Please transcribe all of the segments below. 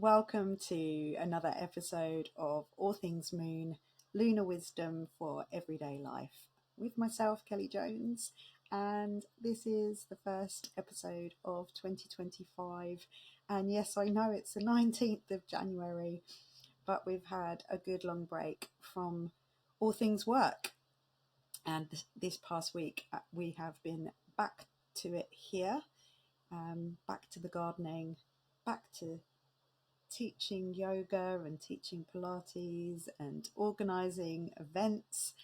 Welcome to another episode of All Things Moon, Lunar Wisdom for Everyday Life with myself, Kelly Jones. And this is the first episode of 2025. And yes, I know it's the 19th of January, but we've had a good long break from all things work. And this past week, we have been back to it here, back to the gardening, back to teaching yoga and teaching Pilates and organising events.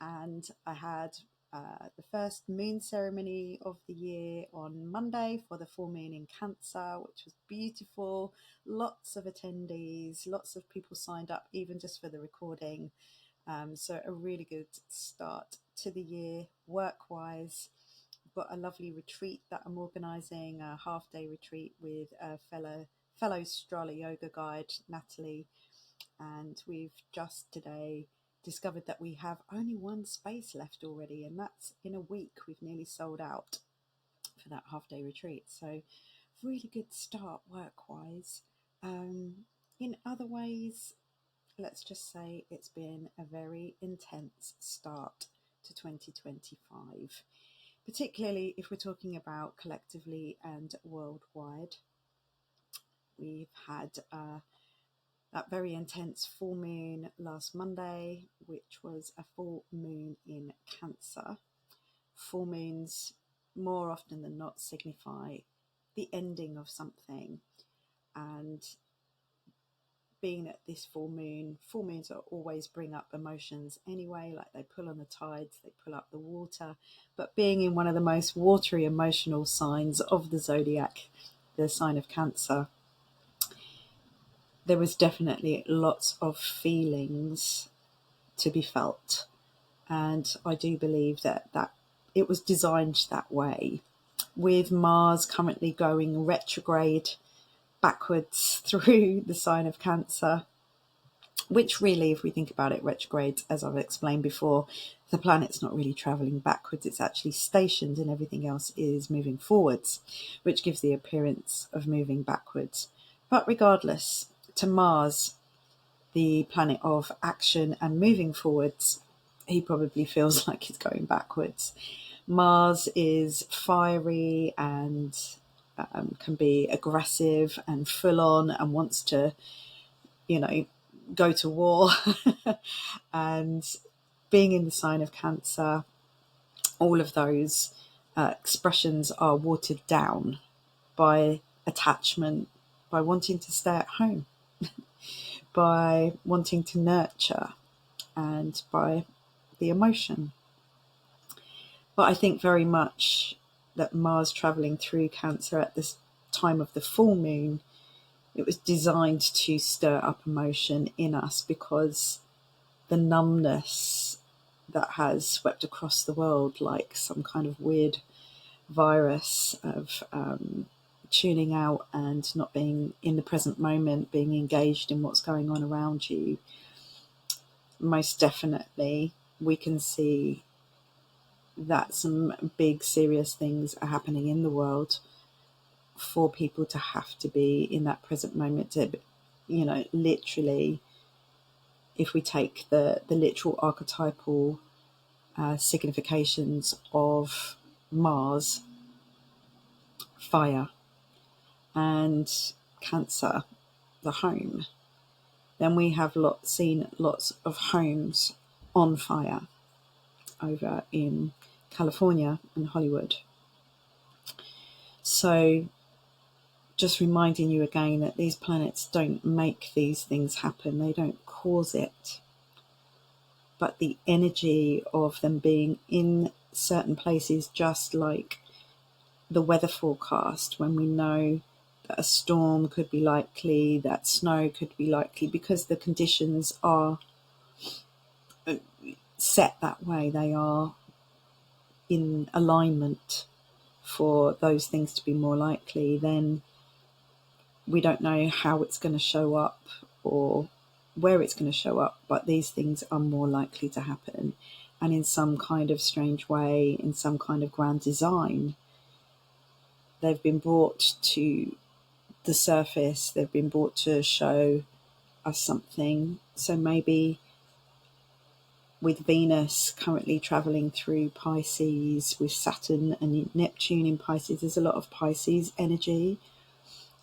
And I had the first moon ceremony of the year on Monday for the full moon in Cancer, which was beautiful. Lots of attendees, lots of people signed up, even just for the recording. So a really good start to the year work-wise. Got a lovely retreat that I'm organising, a half-day retreat with a fellow Strala yoga guide, Natalie, and we've just today discovered that we have only one space left already, and that's in a week. We've nearly sold out for that half-day retreat, so really good start work-wise. In other ways, let's just say it's been a very intense start to 2025. Particularly if we're talking about collectively and worldwide. We've had that very intense full moon last Monday, which was a full moon in Cancer. Full moons, more often than not, signify the ending of something. And being at this full moons are always bring up emotions anyway, like they pull on the tides, they pull up the water. But being in one of the most watery emotional signs of the zodiac, the sign of Cancer, there was definitely lots of feelings to be felt. And I do believe that it was designed that way. With Mars currently going retrograde backwards through the sign of Cancer, which really, if we think about it, retrogrades, as I've explained before, the planet's not really travelling backwards, it's actually stationed and everything else is moving forwards, which gives the appearance of moving backwards. But regardless, to Mars, the planet of action and moving forwards, he probably feels like he's going backwards. Mars is fiery and can be aggressive and full on and wants to, go to war. And being in the sign of Cancer, all of those expressions are watered down by attachment, by wanting to stay at home, by wanting to nurture, and by the emotion. But I think very much that Mars travelling through Cancer at this time of the full moon, it was designed to stir up emotion in us, because the numbness that has swept across the world like some kind of weird virus of tuning out and not being in the present moment, being engaged in what's going on around you, most definitely we can see that some big serious things are happening in the world for people to have to be in that present moment to, literally, if we take the literal archetypal significations of Mars, fire, and Cancer, the home, then we have seen lots of homes on fire over in California and Hollywood. So just reminding you again that these planets don't make these things happen, they don't cause it. But the energy of them being in certain places, just like the weather forecast, when we know that a storm could be likely, that snow could be likely, because the conditions are set that way, they are in alignment for those things to be more likely, then we don't know how it's going to show up or where it's going to show up, but these things are more likely to happen. And in some kind of strange way, in some kind of grand design, they've been brought to the surface. They've been brought to show us something. So maybe with Venus currently travelling through Pisces, with Saturn and Neptune in Pisces, there's a lot of Pisces energy.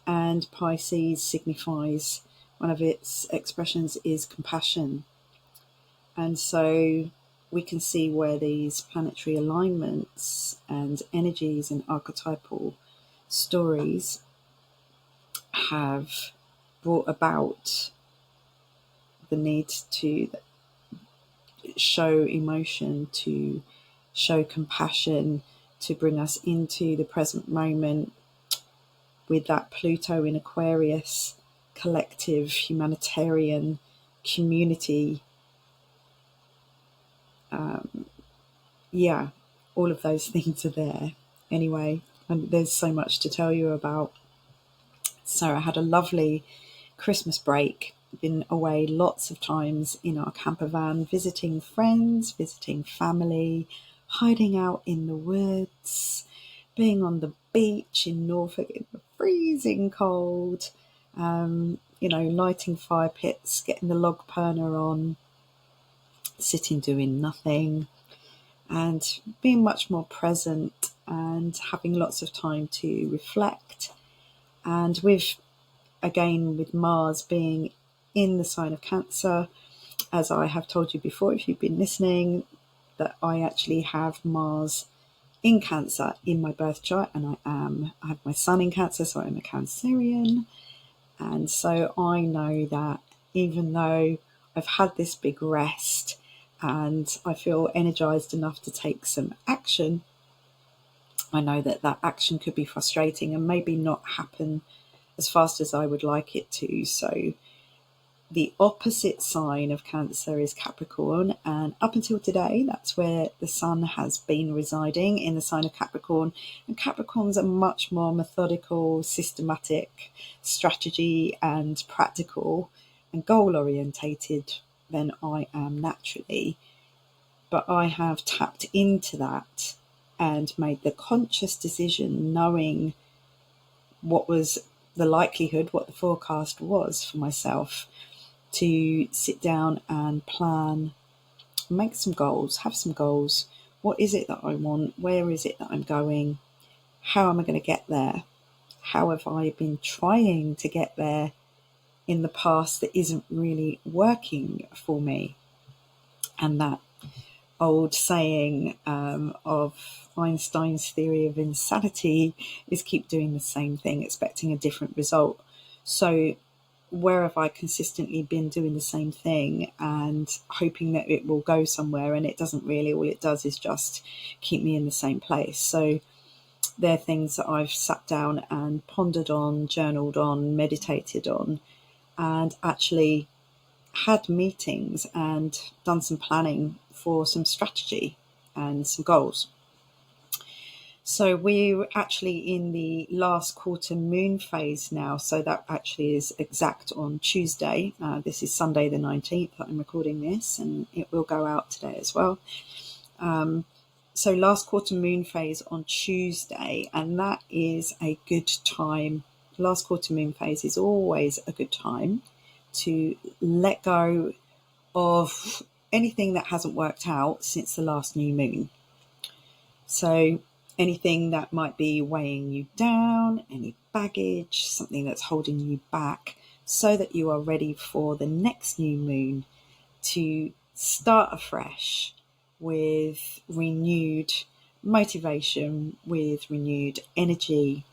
And Pisces signifies, one of its expressions is compassion. And so we can see where these planetary alignments and energies and archetypal stories have brought about the need to show emotion, to show compassion, to bring us into the present moment with that Pluto in Aquarius, collective, humanitarian, community. All of those things are there. Anyway, and there's so much to tell you about. So I had a lovely Christmas break, been away lots of times in our camper van, visiting friends, visiting family, hiding out in the woods, being on the beach in Norfolk in the freezing cold, lighting fire pits, getting the log burner on, sitting doing nothing, and being much more present and having lots of time to reflect. And with Mars being in the sign of Cancer, as I have told you before, if you've been listening, that I actually have Mars in Cancer in my birth chart, and I have my Sun in Cancer, so I'm a Cancerian. And so I know that even though I've had this big rest and I feel energized enough to take some action, I know that that action could be frustrating and maybe not happen as fast as I would like it to. So the opposite sign of Cancer is Capricorn, and up until today, that's where the Sun has been residing, in the sign of Capricorn. And Capricorn's a much more methodical, systematic, strategy and practical and goal-orientated than I am naturally. But I have tapped into that and made the conscious decision, knowing what was the likelihood, what the forecast was for myself, to sit down and plan, make some goals, have some goals. What is it that I want? Where is it that I'm going? How am I going to get there? How have I been trying to get there in the past that isn't really working for me? And that old saying of Einstein's theory of insanity is keep doing the same thing, expecting a different result. So where have I consistently been doing the same thing and hoping that it will go somewhere, and it doesn't really? All it does is just keep me in the same place. So they're things that I've sat down and pondered on, journaled on, meditated on, and actually had meetings and done some planning for some strategy and some goals. So we're actually in the last quarter moon phase now. So that actually is exact on Tuesday. This is Sunday the 19th that I'm recording this, and it will go out today as well. So last quarter moon phase on Tuesday, and that is a good time. Last quarter moon phase is always a good time to let go of anything that hasn't worked out since the last new moon. So anything that might be weighing you down, any baggage, something that's holding you back, so that you are ready for the next new moon to start afresh with renewed motivation, with renewed energy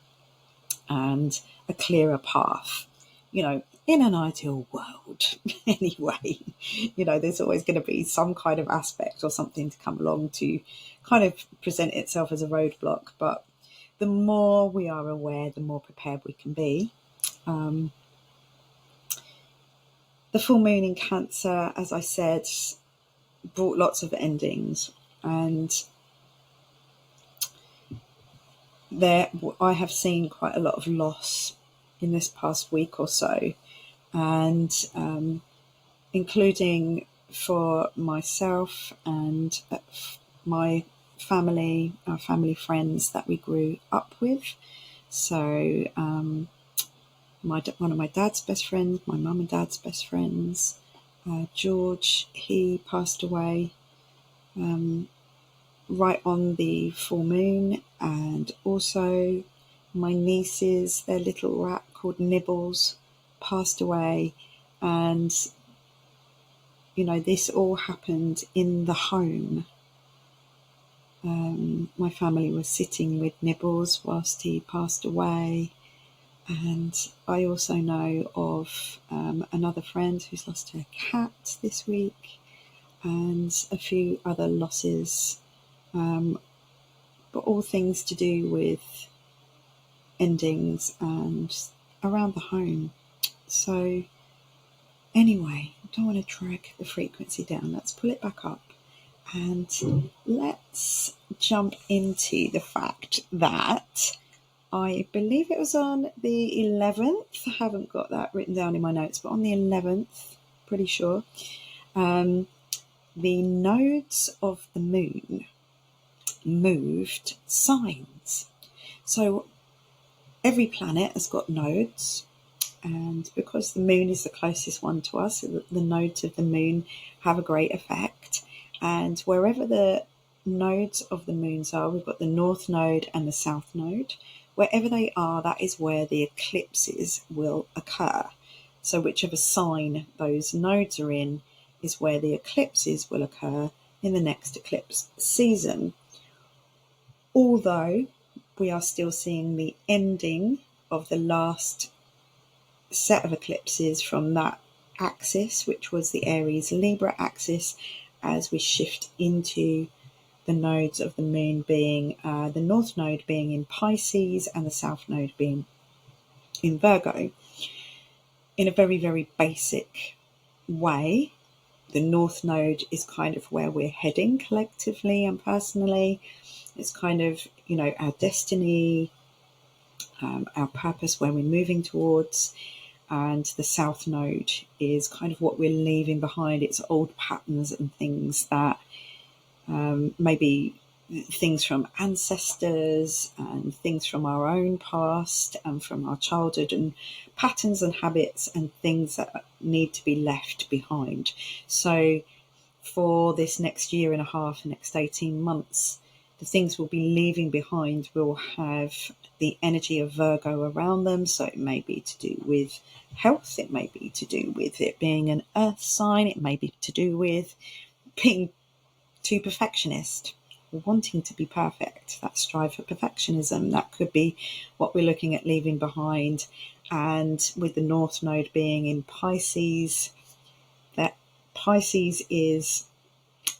and a clearer path. In an ideal world, anyway, there's always going to be some kind of aspect or something to come along to kind of present itself as a roadblock. But the more we are aware, the more prepared we can be. The full moon in Cancer, as I said, brought lots of endings, and I have seen quite a lot of loss in this past week or so, and including for myself and my family, our family friends that we grew up with. So one of my dad's best friends, my mum and dad's best friends, George. He passed away right on the full moon, and also my nieces, their little rat called Nibbles, passed away. And this all happened in the home. My family was sitting with Nibbles whilst he passed away. And I also know of another friend who's lost her cat this week, and a few other losses, but all things to do with endings and around the home. So anyway, I don't want to drag the frequency down. Let's pull it back up, and let's jump into the fact that I believe it was on the 11th. I haven't got that written down in my notes, but on the 11th, pretty sure, the nodes of the moon moved signs. So every planet has got nodes, and because the moon is the closest one to us, the nodes of the moon have a great effect. And wherever the nodes of the moons are, we've got the north node and the south node. Wherever they are, that is where the eclipses will occur. So whichever sign those nodes are in is where the eclipses will occur in the next eclipse season. Although we are still seeing the ending of the last set of eclipses from that axis, which was the Aries Libra axis, as we shift into the nodes of the moon being the north node being in Pisces and the south node being in Virgo. In a very, very basic way, the north node is kind of where we're heading collectively and personally. It's kind of, our destiny, our purpose, where we're moving towards. And the south node is kind of what we're leaving behind. It's old patterns and things that maybe things from ancestors and things from our own past and from our childhood, and patterns and habits and things that need to be left behind. So for this next year and a half, next 18 months, the things we'll be leaving behind will have the energy of Virgo around them. So it may be to do with health, it may be to do with it being an earth sign, it may be to do with being too perfectionist, wanting to be perfect, that strive for perfectionism. That could be what we're looking at leaving behind. And with the north node being in Pisces, that Pisces is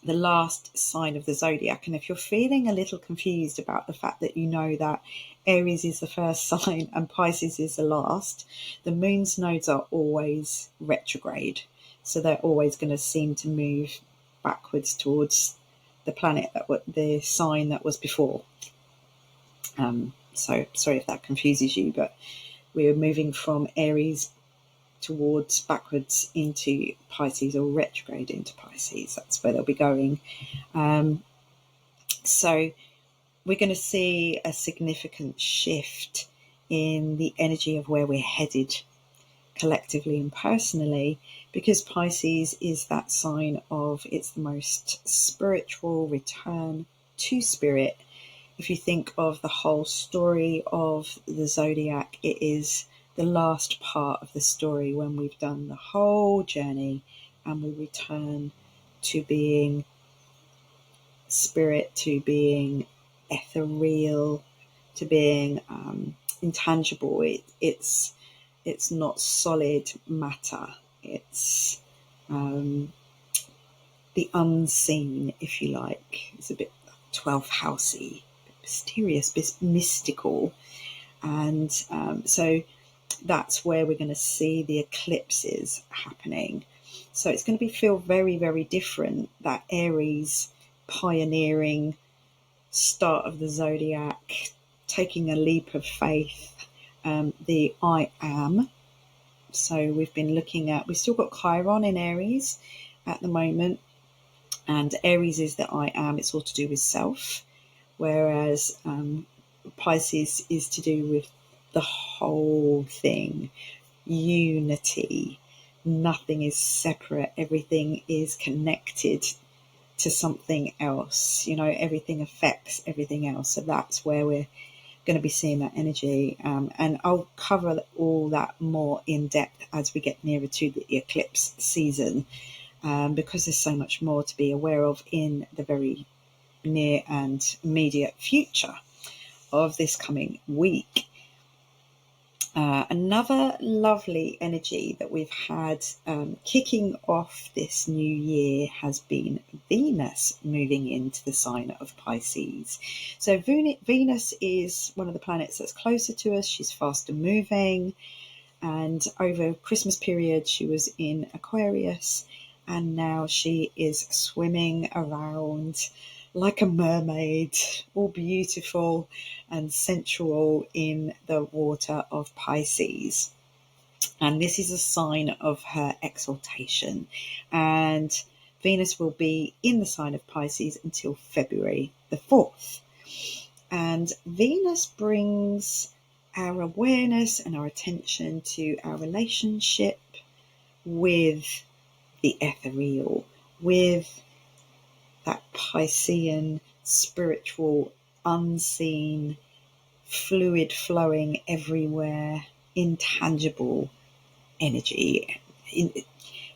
the last sign of the zodiac. And if you're feeling a little confused about the fact that that Aries is the first sign and Pisces is the last, the moon's nodes are always retrograde. So they're always going to seem to move backwards towards the planet, the sign that was before. So sorry if that confuses you, but we're moving from Aries towards backwards into Pisces, or retrograde into Pisces. That's where they'll be going. So we're going to see a significant shift in the energy of where we're headed collectively and personally, because Pisces is that sign of, it's the most spiritual return to spirit. If you think of the whole story of the zodiac, it is the last part of the story when we've done the whole journey and we return to being spirit, to being ethereal, to being intangible. It's not solid matter. It's the unseen, if you like. It's a bit 12th housey, mysterious, bit mystical. And so that's where we're going to see the eclipses happening. So it's going to feel very, very different, that Aries pioneering start of the zodiac, taking a leap of faith, the I am. So we've been looking at, we've still got Chiron in Aries at the moment, and Aries is the I am, it's all to do with self, whereas Pisces is to do with the whole thing, unity. Nothing is separate. Everything is connected to something else. Everything affects everything else. So that's where we're going to be seeing that energy. And I'll cover all that more in depth as we get nearer to the eclipse season, because there's so much more to be aware of in the very near and immediate future of this coming week. Another lovely energy that we've had kicking off this new year has been Venus moving into the sign of Pisces. So Venus is one of the planets that's closer to us. She's faster moving, and over Christmas period she was in Aquarius, and now she is swimming around like a mermaid, all beautiful and sensual in the water of Pisces. And this is a sign of her exaltation. And Venus will be in the sign of Pisces until February the 4th. And Venus brings our awareness and our attention to our relationship with the ethereal, with that Piscean, spiritual, unseen, fluid flowing everywhere, intangible energy.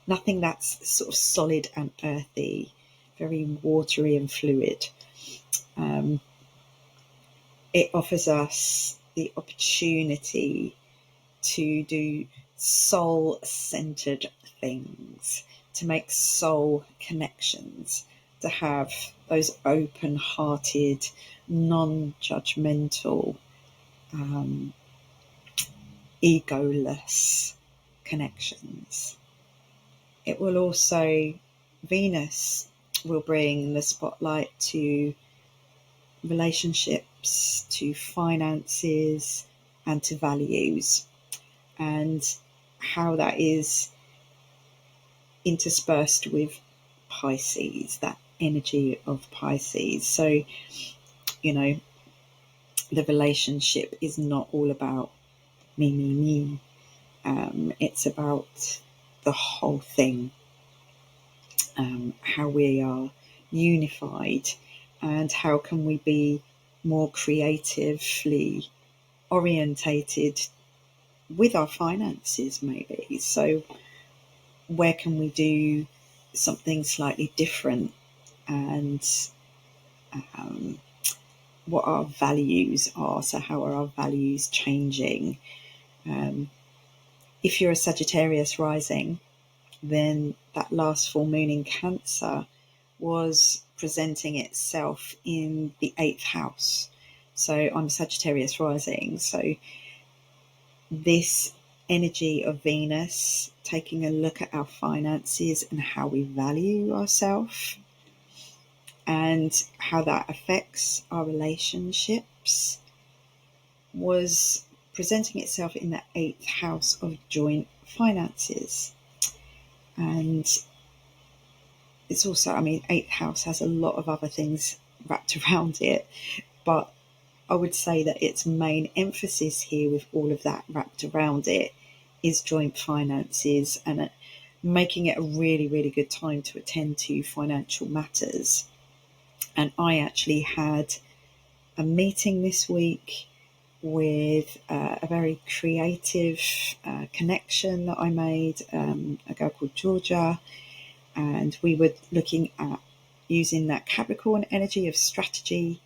Nothing that's sort of solid and earthy, very watery and fluid. It offers us the opportunity to do soul-centered things, to make soul connections, to have those open-hearted, non-judgmental, egoless connections. It will also, Venus will bring the spotlight to relationships, to finances, and to values, and how that is interspersed with Pisces, that energy of Pisces. So, the relationship is not all about me. It's about the whole thing, how we are unified, and how can we be more creatively orientated with our finances, maybe. So where can we do something slightly different, and what our values are. So how are our values changing? If you're a Sagittarius rising, then that last full moon in Cancer was presenting itself in the 8th house. So I'm Sagittarius rising. So this energy of Venus, taking a look at our finances and how we value ourselves, and how that affects our relationships, was presenting itself in the 8th house of joint finances. And it's also, 8th house has a lot of other things wrapped around it, but I would say that its main emphasis here, with all of that wrapped around it, is joint finances, and making it a really, really good time to attend to financial matters. And I actually had a meeting this week with a very creative connection that I made, a girl called Georgia, and we were looking at using that Capricorn energy of strategy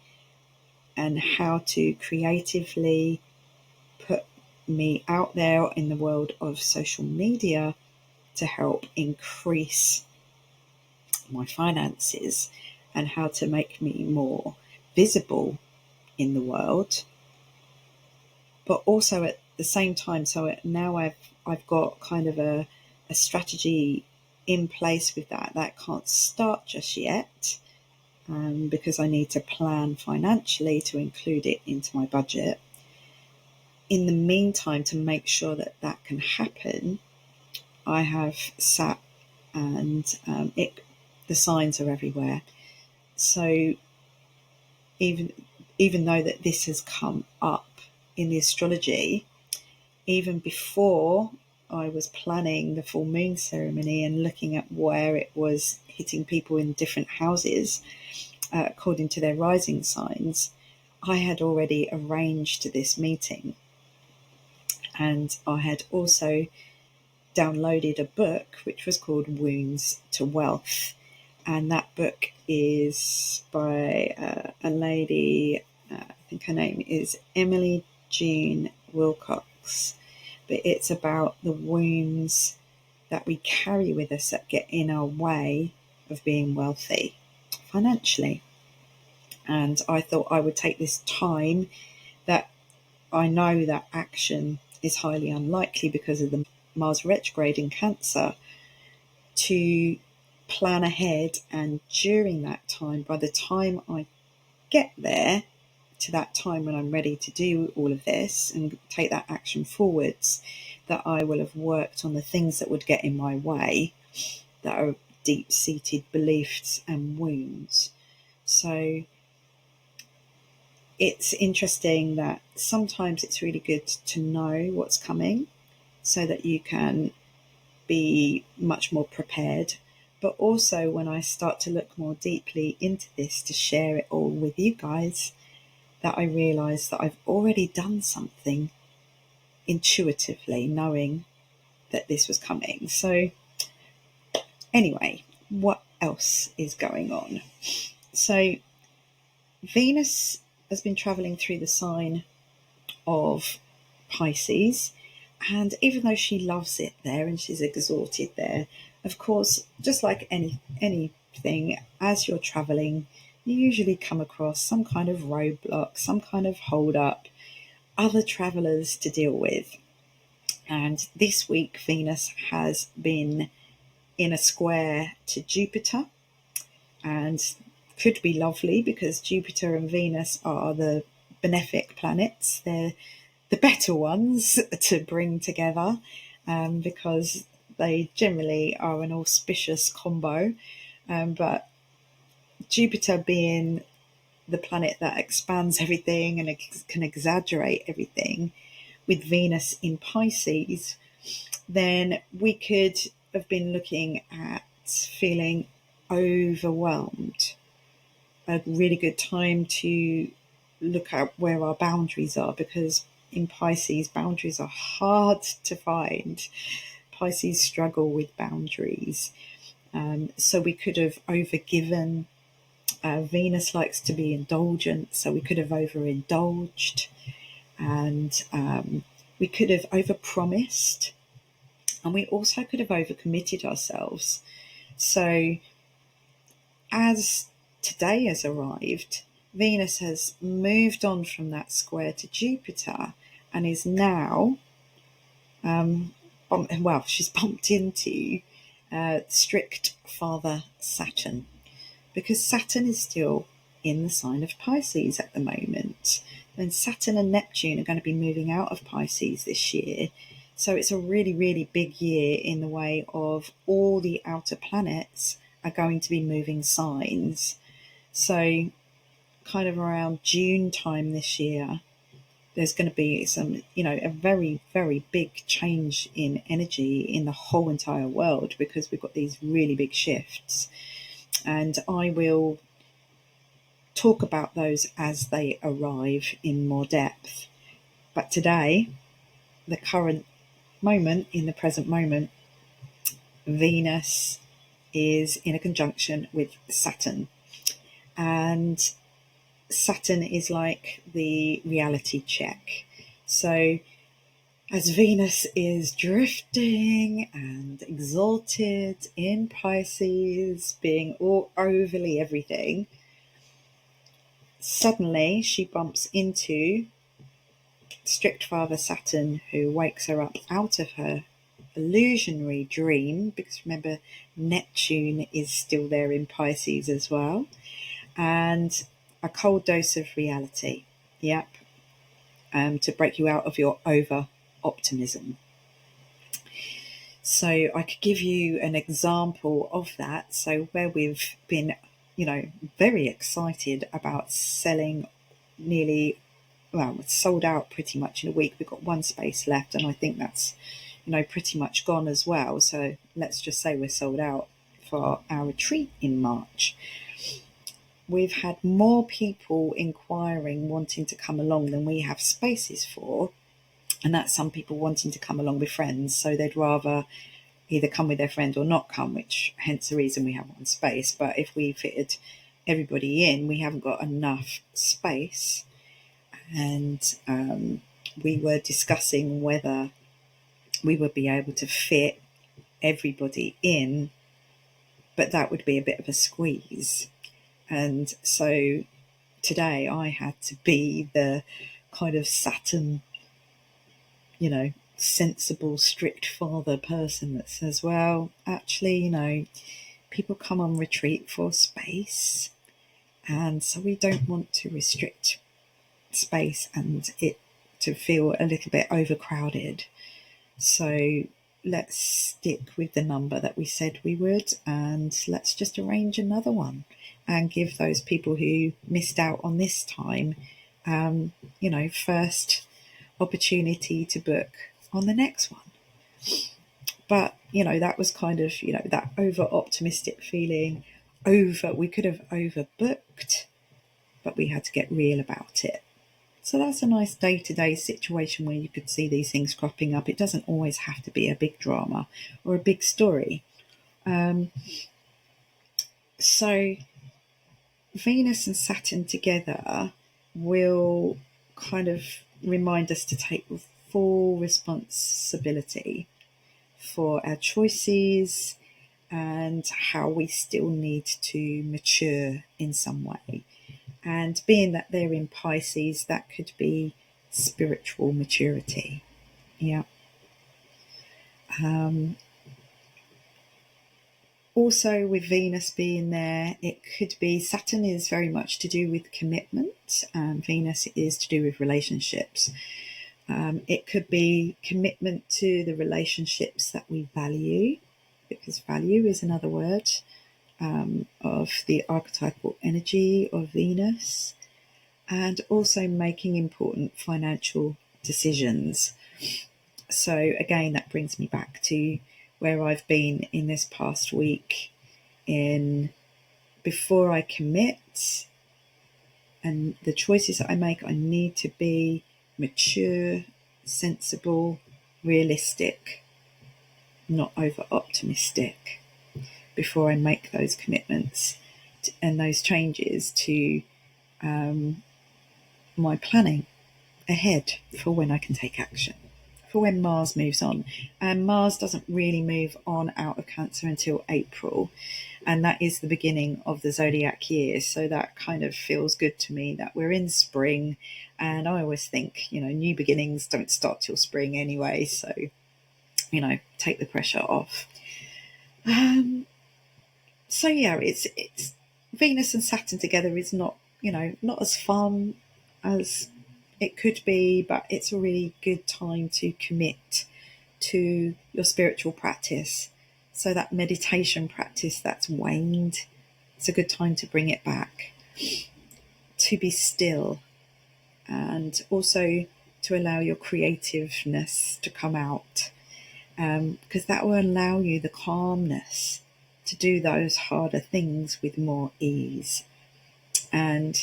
and how to creatively put me out there in the world of social media to help increase my finances, and how to make me more visible in the world. But also at the same time, so now I've got kind of a strategy in place with that can't start just yet, because I need to plan financially to include it into my budget. In the meantime, to make sure that that can happen, I have sat and the signs are everywhere. So even though that this has come up in the astrology, even before I was planning the full moon ceremony and looking at where it was hitting people in different houses according to their rising signs, I had already arranged this meeting. And I had also downloaded a book which was called Wounds to Wealth. And that book is by a lady, I think her name is Emily June Wilcox. But it's about the wounds that we carry with us that get in our way of being wealthy financially. And I thought I would take this time that I know that action is highly unlikely because of the Mars retrograde in Cancer, to plan ahead, and during that time, by the time I get there to that time when I'm ready to do all of this and take that action forwards, that I will have worked on the things that would get in my way, that are deep-seated beliefs and wounds. So it's interesting that sometimes it's really good to know what's coming so that you can be much more prepared. But also, when I start to look more deeply into this to share it all with you guys, that I realise that I've already done something intuitively, knowing that this was coming. So anyway, what else is going on? So Venus has been travelling through the sign of Pisces, and even though she loves it there and she's exalted there, of course, just like anything, as you're travelling, you usually come across some kind of roadblock, some kind of hold up, other travellers to deal with. And this week, Venus has been in a square to Jupiter, and could be lovely because Jupiter and Venus are the benefic planets. They're the better ones to bring together because they generally are an auspicious combo. But Jupiter being the planet that expands everything and can exaggerate everything, with Venus in Pisces, then we could have been looking at feeling overwhelmed. A really good time to look at where our boundaries are, because in Pisces, boundaries are hard to find. Pisces struggle with boundaries. So we could have overgiven. Venus likes to be indulgent, so we could have overindulged, and we could have overpromised, and we also could have overcommitted ourselves. So as today has arrived, Venus has moved on from that square to Jupiter and is now, she's bumped into strict Father Saturn, because Saturn is still in the sign of Pisces at the moment. And Saturn and Neptune are going to be moving out of Pisces this year. So it's a really, really big year in the way of all the outer planets are going to be moving signs. So kind of around June time this year, there's going to be some, a very, very big change in energy in the whole entire world, because we've got these really big shifts. And I will talk about those as they arrive in more depth. But today, the current moment, in the present moment, Venus is in a conjunction with Saturn. And Saturn is like the reality check. So as Venus is drifting and exalted in Pisces, being all overly everything, suddenly she bumps into strict Father Saturn, who wakes her up out of her illusionary dream, because remember, Neptune is still there in Pisces as well, and a cold dose of reality. Yep. To break you out of your over optimism. So I could give you an example of that. So where we've been, very excited about selling it's sold out pretty much in a week. We've got one space left, and I think that's pretty much gone as well. So let's just say we're sold out for our retreat in March. We've had more people inquiring, wanting to come along than we have spaces for. And that's some people wanting to come along with friends. So they'd rather either come with their friend or not come, which hence the reason we have one space. But if we fitted everybody in, we haven't got enough space. And we were discussing whether we would be able to fit everybody in, but that would be a bit of a squeeze. And so today I had to be the kind of Saturn, sensible, strict father person that says, well, actually, people come on retreat for space. And so we don't want to restrict space and it to feel a little bit overcrowded. So let's stick with the number that we said we would, and let's just arrange another one and give those people who missed out on this time, first opportunity to book on the next one. But, that was kind of, that over-optimistic feeling. We could have overbooked, but we had to get real about it. So that's a nice day-to-day situation where you could see these things cropping up. It doesn't always have to be a big drama or a big story. So Venus and Saturn together will kind of remind us to take full responsibility for our choices and how we still need to mature in some way. And being that they're in Pisces, that could be spiritual maturity. Yeah. Also, with Venus being there, it could be Saturn is very much to do with commitment, and Venus is to do with relationships. It could be commitment to the relationships that we value, because value is another word of the archetypal energy of Venus, and also making important financial decisions. So again, that brings me back to where I've been in this past week. Before I commit and the choices that I make, I need to be mature, sensible, realistic, not over-optimistic before I make those commitments and those changes to my planning ahead for when I can take action, for when Mars moves on. And Mars doesn't really move on out of Cancer until April, and that is the beginning of the zodiac year. So that kind of feels good to me that we're in spring, and I always think, new beginnings don't start till spring anyway, so, take the pressure off. So yeah, it's Venus and Saturn together is not as fun as it could be, but it's a really good time to commit to your spiritual practice. So that meditation practice that's waned, it's a good time to bring it back, to be still, and also to allow your creativeness to come out, because that will allow you the calmness to do those harder things with more ease. And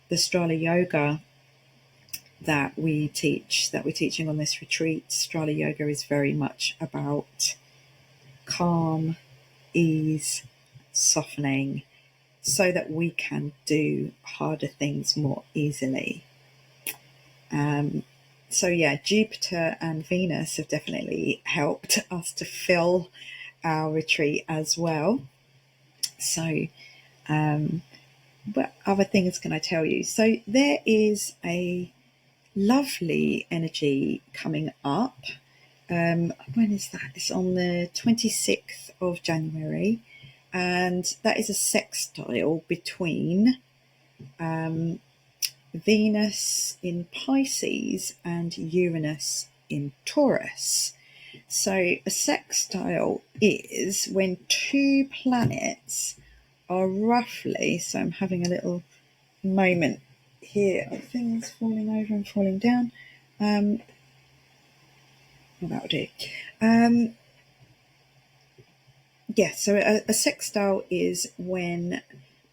the Strala Yoga that we're teaching on this retreat, Strala Yoga is very much about calm, ease, softening, so that we can do harder things more easily. So yeah, Jupiter and Venus have definitely helped us to fill our retreat as well. So what other things can I tell you? So there is a lovely energy coming up. When is that? It's on the 26th of January, and that is a sextile between Venus in Pisces and Uranus in Taurus. So a sextile is when two planets are roughly, so I'm having a little moment here of things falling over and falling down. that'll do. So a sextile is when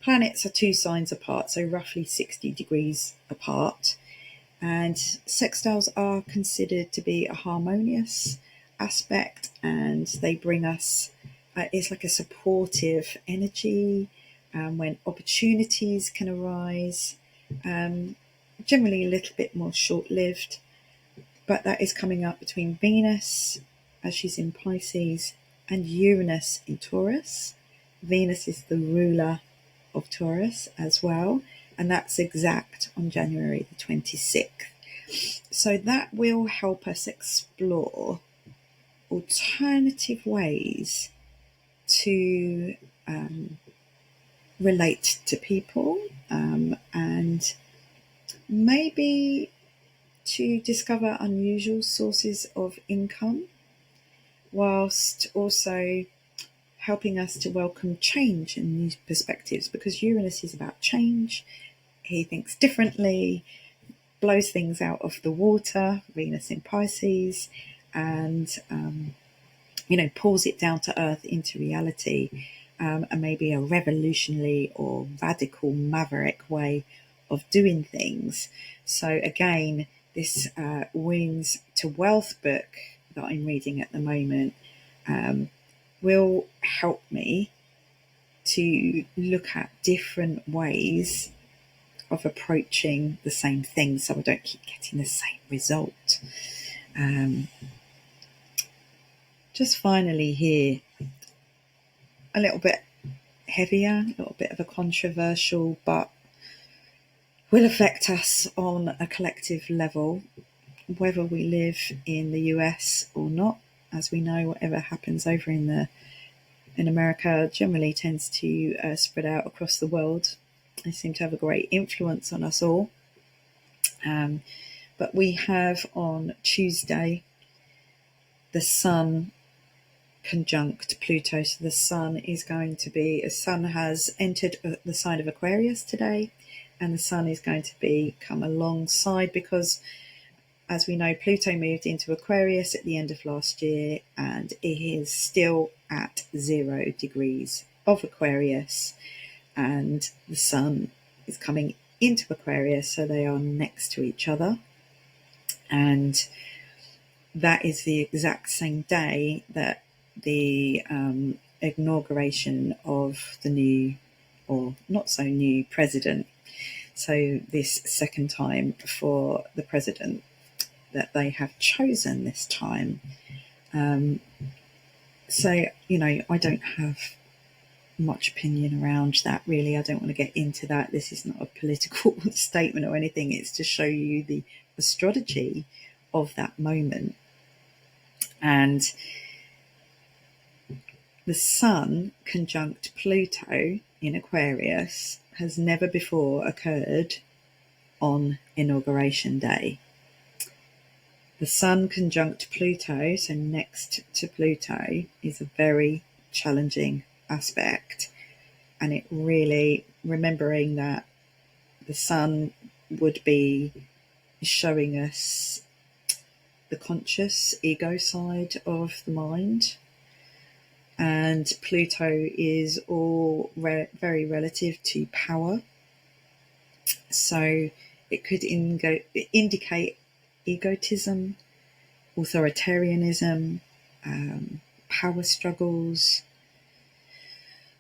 planets are 2 signs apart, so roughly 60 degrees apart. And sextiles are considered to be a harmonious aspect, and they bring us, it's like a supportive energy when opportunities can arise, generally a little bit more short lived. But that is coming up between Venus, as she's in Pisces, and Uranus in Taurus. Venus is the ruler of Taurus as well, and that's exact on January the 26th. So that will help us explore alternative ways to relate to people, and maybe to discover unusual sources of income, whilst also helping us to welcome change and new perspectives, because Uranus is about change. He thinks differently, blows things out of the water, Venus in Pisces, and pulls it down to earth into reality, and maybe a revolutionary or radical maverick way of doing things. So again, this Wounds to Wealth book that I'm reading at the moment will help me to look at different ways of approaching the same thing, so I don't keep getting the same result. Just finally here, a little bit heavier, a little bit of a controversial, but will affect us on a collective level, whether we live in the US or not. As we know, whatever happens over in America generally tends to spread out across the world. They seem to have a great influence on us all. But we have on Tuesday the Sun conjunct Pluto. So the Sun has entered the sign of Aquarius today, and the Sun is going to come alongside, because as we know, Pluto moved into Aquarius at the end of last year, and it is still at 0 degrees of Aquarius, and the Sun is coming into Aquarius, so they are next to each other. And that is the exact same day that the inauguration of the new, or not so new, president. So this second time for the president that they have chosen this time. So, I don't have much opinion around that, really. I don't want to get into that. This is not a political statement or anything. It's to show you the astrology of that moment. And the Sun conjunct Pluto in Aquarius has never before occurred on Inauguration Day. The Sun conjunct Pluto, so next to Pluto, is a very challenging aspect. And it really, remembering that the Sun would be showing us the conscious ego side of the mind, and Pluto is all very relative to power. So it could indicate egotism, authoritarianism, power struggles,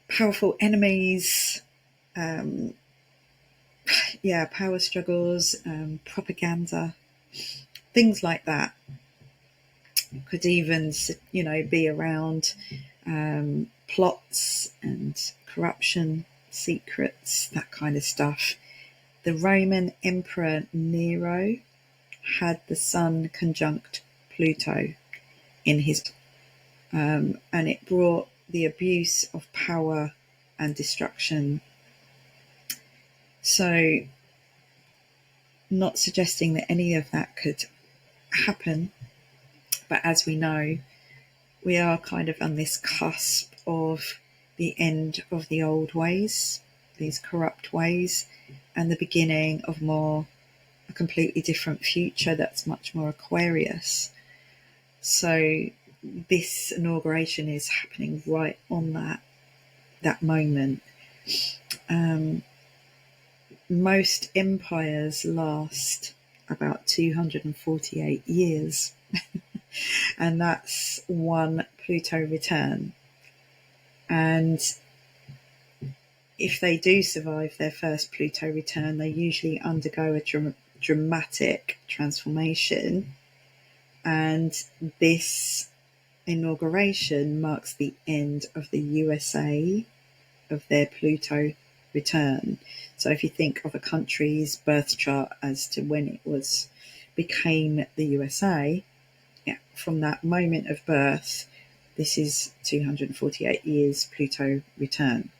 powerful enemies, power struggles, propaganda, things like that. Could even, be around plots and corruption, secrets, that kind of stuff. The Roman Emperor Nero had the Sun conjunct Pluto in his, and it brought the abuse of power and destruction. So, not suggesting that any of that could happen, but as we know, we are kind of on this cusp of the end of the old ways, these corrupt ways, and the beginning of a completely different future that's much more Aquarius. So this inauguration is happening right on that moment. Most empires last about 248 years, and that's one Pluto return. And if they do survive their first Pluto return, they usually undergo a dramatic transformation. And this inauguration marks the end of the USA of their Pluto return. So if you think of a country's birth chart as to when it became the USA, from that moment of birth, this is 248 years Pluto return.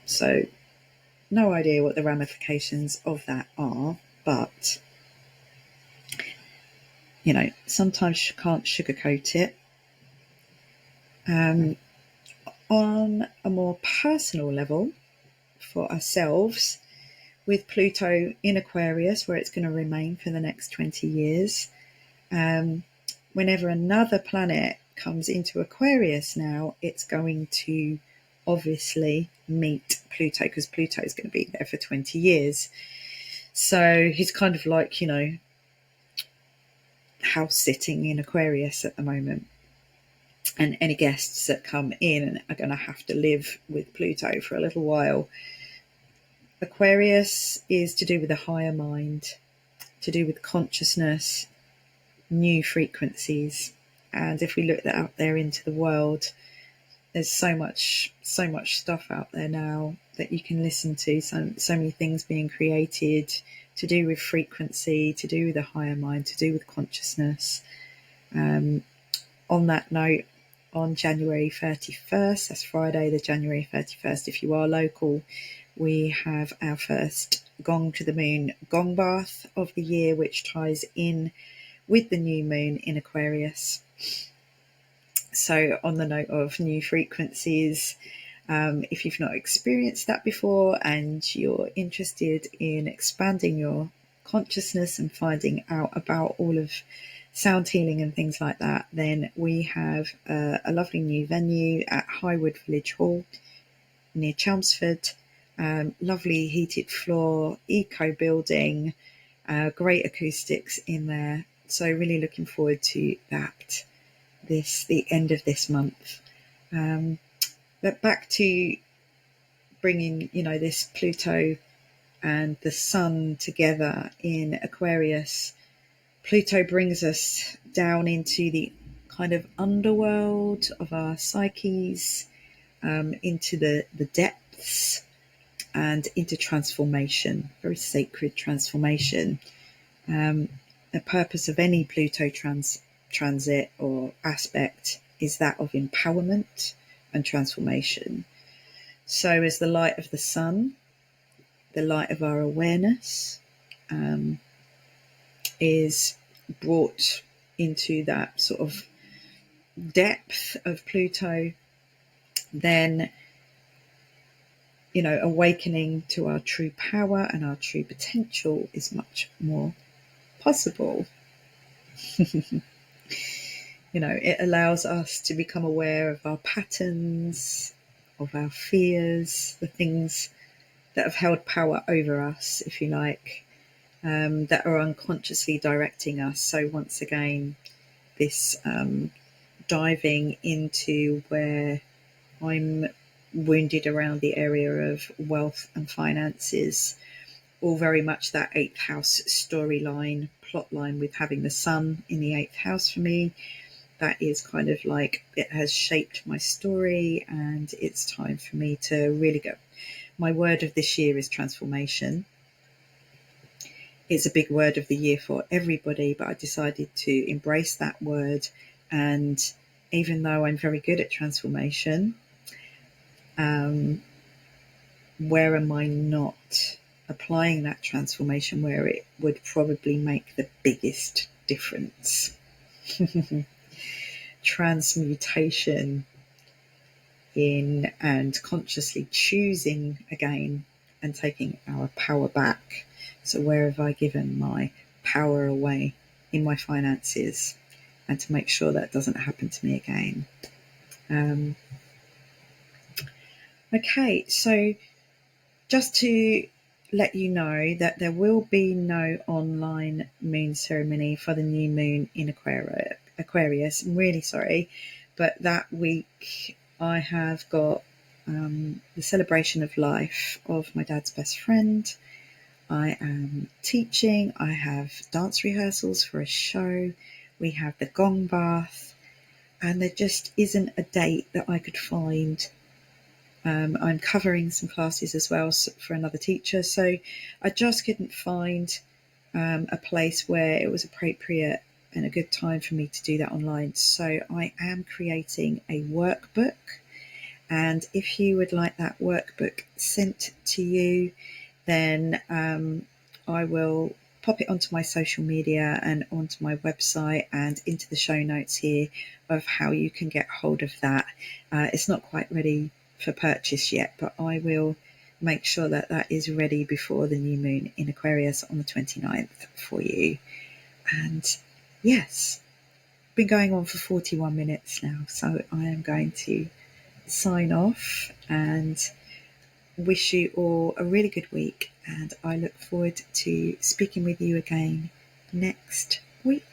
So no idea what the ramifications of that are, but sometimes you can't sugarcoat it. On a more personal level, for ourselves, with Pluto in Aquarius, where it's going to remain for the next 20 years, whenever another planet comes into Aquarius now, it's going to obviously meet Pluto, because Pluto is going to be there for 20 years. So he's kind of like, house sitting in Aquarius at the moment. And any guests that come in are going to have to live with Pluto for a little while. Aquarius is to do with the higher mind, to do with consciousness, new frequencies. And if we look that out there into the world, there's so much stuff out there now that you can listen to, so many things being created to do with frequency, to do with the higher mind, to do with consciousness. On that note, on January 31st, that's Friday, the January 31st, if you are local, we have our first Gong to the Moon gong bath of the year, which ties in with the new moon in Aquarius. So on the note of new frequencies, if you've not experienced that before and you're interested in expanding your consciousness and finding out about all of sound healing and things like that, then we have a lovely new venue at Highwood Village Hall near Chelmsford. Lovely heated floor, eco building, great acoustics in there. So really looking forward to that. The end of this month. But back to bringing, this Pluto and the Sun together in Aquarius. Pluto brings us down into the kind of underworld of our psyches, into the depths, and into transformation, very sacred transformation. The purpose of any Pluto transit or aspect is that of empowerment and transformation. So as the light of the sun, the light of our awareness, is brought into that sort of depth of Pluto, then awakening to our true power and our true potential is much more possible. It allows us to become aware of our patterns, of our fears, the things that have held power over us, if you like, that are unconsciously directing us. So once again, this diving into where I'm wounded around the area of wealth and finances, all very much that 8th house storyline, plotline, with having the sun in the 8th house for me. That is kind of like, it has shaped my story, and it's time for me to really go. My word of this year is transformation. It's a big word of the year for everybody, but I decided to embrace that word. And even though I'm very good at transformation, where am I not applying that transformation where it would probably make the biggest difference? Transmutation in, and consciously choosing again and taking our power back. So where have I given my power away? In my finances, and to make sure that doesn't happen to me again. Okay, so just to let you know that there will be no online moon ceremony for the new moon in Aquarius. I'm really sorry, but that week I have got the celebration of life of my dad's best friend. I am teaching, I have dance rehearsals for a show, we have the gong bath, and there just isn't a date that I could find. I'm covering some classes as well for another teacher, so I just couldn't find a place where it was appropriate and a good time for me to do that online. So I am creating a workbook, and if you would like that workbook sent to you, then I will pop it onto my social media and onto my website and into the show notes here of how you can get hold of that. It's not quite ready for purchase yet, but I will make sure that that is ready before the new moon in Aquarius on the 29th for you. And yes, been going on for 41 minutes now, so I am going to sign off and wish you all a really good week, and I look forward to speaking with you again next week.